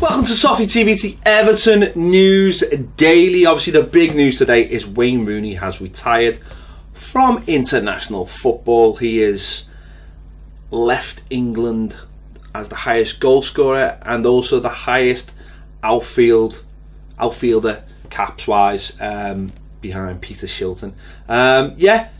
Welcome to Softy TVT Everton News Daily. Obviously the big news today is Wayne Rooney has retired from international football. He has left England as the highest goal scorer and also the highest outfielder caps wise, behind Peter Shilton. Yeah,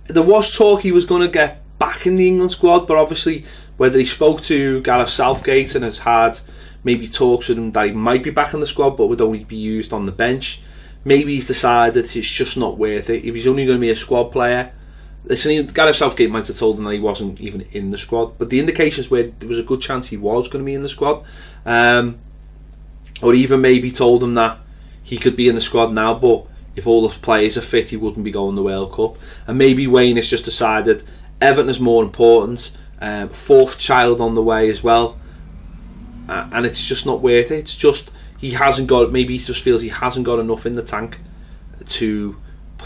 there was talk he was going to get back in the England squad, but obviously whether he spoke to Gareth Southgate and has had maybe talks with him that he might be back in the squad but would only be used on the bench, maybe he's decided it's just not worth it. If he's only going to be a squad player, listen, Gareth Southgate might have told him that he wasn't even in the squad, but the indications were there was a good chance he was going to be in the squad, or even maybe told him that he could be in the squad now, but if all the players are fit he wouldn't be going to the World Cup. And maybe Wayne has just decided Everton is more important, fourth child on the way as well, and it's just not worth it. It's just he hasn't got, maybe he just feels he hasn't got enough in the tank to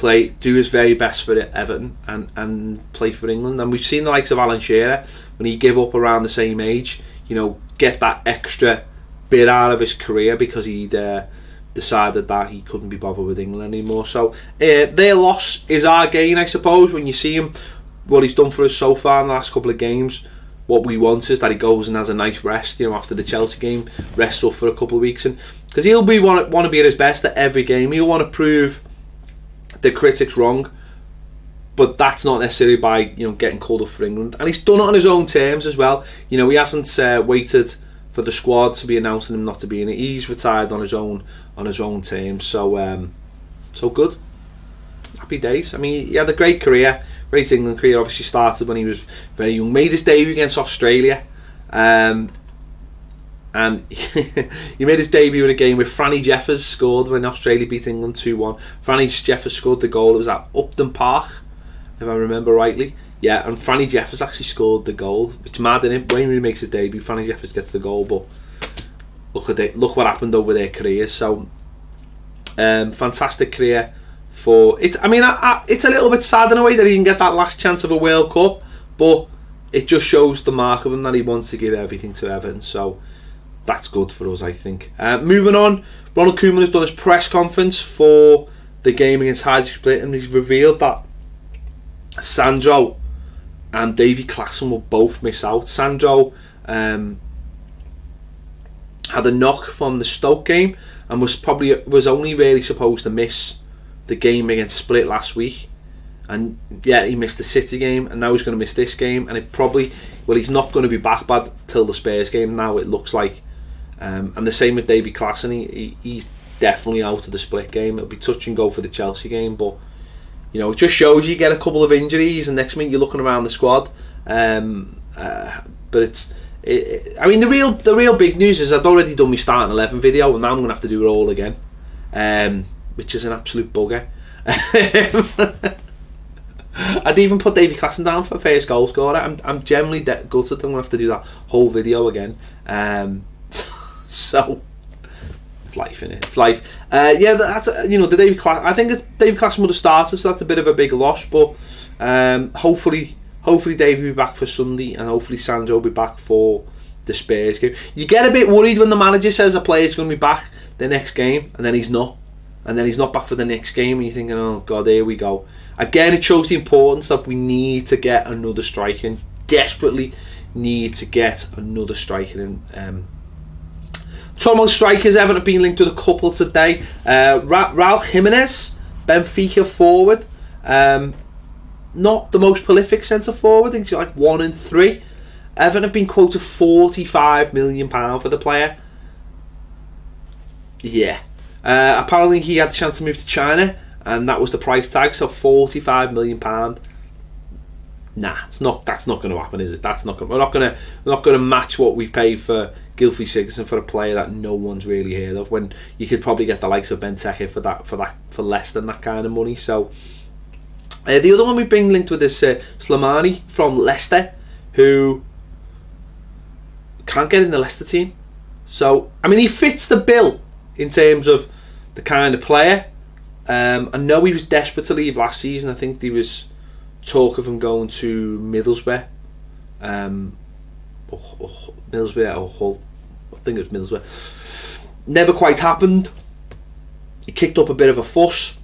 do his very best for Everton and play for England. And we've seen the likes of Alan Shearer, when he gave up around the same age, you know, get that extra bit out of his career because he'd decided that he couldn't be bothered with England anymore. So their loss is our gain, I suppose. When you see him, what he's done for us so far in the last couple of games, what we want is that he goes and has a nice rest, you know, after the Chelsea game, rests up for a couple of weeks, and because he'll want to be at his best at every game. He'll want to prove the critics wrong, but that's not necessarily by, you know, getting called up for England. And he's done it on his own terms as well. You know, he hasn't waited for the squad to be announcing him not to be in it. He's retired on his own terms. So so good, happy days. I mean, he had a great career. Great England career. Obviously started when he was very young. Made his debut against Australia, and he made his debut in a game where Franny Jeffers scored when Australia beat England 2-1. Franny Jeffers scored the goal. It was at Upton Park, if I remember rightly. Yeah, and Franny Jeffers actually scored the goal. It's mad, isn't it? Wayne Rooney makes his debut, Franny Jeffers gets the goal, but look at it. Look what happened over their careers. So, fantastic career. I mean, it's a little bit sad in a way that he didn't get that last chance of a World Cup, but it just shows the mark of him that he wants to give everything to Everton. So that's good for us, I think. Moving on, Ronald Koeman has done his press conference for the game against Hajduk, and he's revealed that Sandro and Davy Klaassen will both miss out. Sandro had a knock from the Stoke game and was only really supposed to miss the game against Split last week, and yeah, he missed the City game, and now he's going to miss this game, and he's not going to be back till the Spurs game now, it looks like. And the same with Davy Klaassen. He's definitely out of the Split game. It'll be touch and go for the Chelsea game, but you know, it just shows you get a couple of injuries and next minute you're looking around the squad. But I mean, the real big news is I'd already done my starting 11 video, and now I'm going to have to do it all again, which is an absolute bugger. I'd even put Davy Klaassen down for first goal scorer. I'm generally gutted I'm going to have to do that whole video again. So it's life, innit? It's life. Yeah, that's, you know, the Davy Klaassen, I think Davy Klaassen would have started, so that's a bit of a big loss, but hopefully Davy will be back for Sunday, and hopefully Sandro will be back for the Spurs game. You get a bit worried when the manager says a player's going to be back the next game and then he's not, and then he's not back for the next game, and you're thinking, oh god, here we go again. It shows the importance that we need to get another striker in, desperately need to get another striker in. Talking about strikers, Everton have been linked with a couple today. Raul Jimenez, Benfica forward, not the most prolific centre forward, I think he's like 1 and 3. Everton have been quoted £45 million for the player. Yeah, apparently he had the chance to move to China, and that was the price tag. So £45 million. Nah, that's not going to happen, is it? We're not going to match what we paid for Gylfi Sigurdsson for a player that no one's really heard of, when you could probably get the likes of Benteke for less than that kind of money. So the other one we've been linked with is Slimani from Leicester, who can't get in the Leicester team. So I mean, he fits the bill in terms of the kind of player. I know he was desperate to leave last season. I think there was talk of him going to Middlesbrough, Middlesbrough or Hull. think it was Middlesbrough. Never quite happened. He kicked up a bit of a fuss,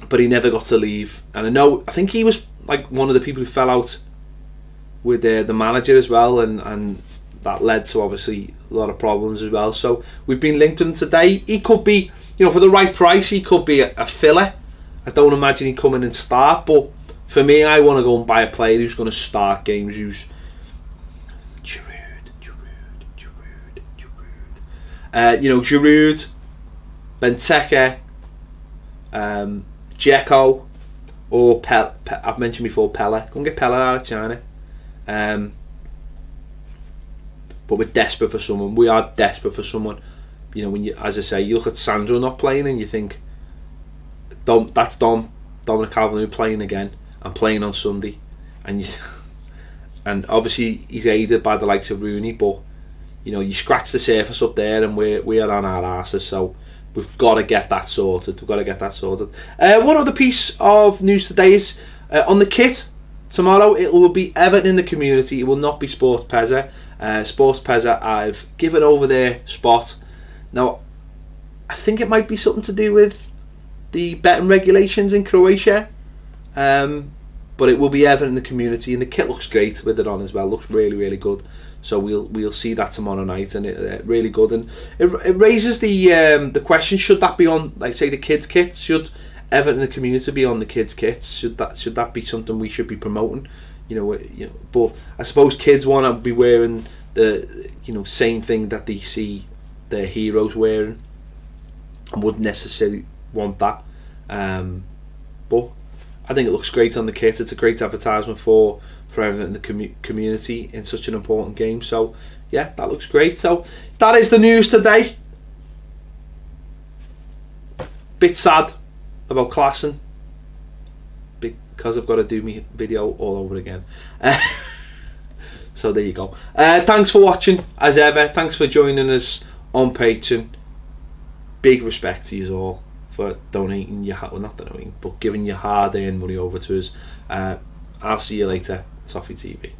but he never got to leave. And I think he was like one of the people who fell out with the manager as well, and that led to obviously a lot of problems as well. So we've been linked to him today. He could be, for the right price, he could be a filler. I don't imagine he'd come in and start, but for me, I want to go and buy a player who's going to start games, who's Giroud, Benteke, Dzeko, or I've mentioned before Pele. Go and get Pele out of China. But we're desperate for someone. We are desperate for someone. When you, as I say, you look at Sandro not playing and you think, that's Dominic Calvert-Lewin playing again and playing on Sunday, and obviously he's aided by the likes of Rooney, but you scratch the surface up there and we are on our arses, so we've got to get that sorted. One other piece of news today is on the kit. Tomorrow it will be Everton in the Community. It will not be Sports Pesa. Sports Pesa, I've given over their spot. Now, I think it might be something to do with the betting regulations in Croatia, but it will be Everton in the Community, and the kit looks great with it on as well. Looks really, really good. So we'll see that tomorrow night, and it really good. And it raises the question: should that be on, like, say, the kids' kits? Should Everton in the Community be on the kids' kits? Should that be something we should be promoting? But I suppose kids want to be wearing the same thing that they see their heroes wearing, and wouldn't necessarily want that. But I think it looks great on the kit. It's a great advertisement for Everton in the community in such an important game. So yeah, that looks great. So that is the news today. Bit sad about Klassen, because I've got to do my video all over again. So there you go. Thanks for watching as ever. Thanks for joining us on Patreon. Big respect to you all for donating your, well, not donating, but giving your hard-earned money over to us. I'll see you later. Toffee TV.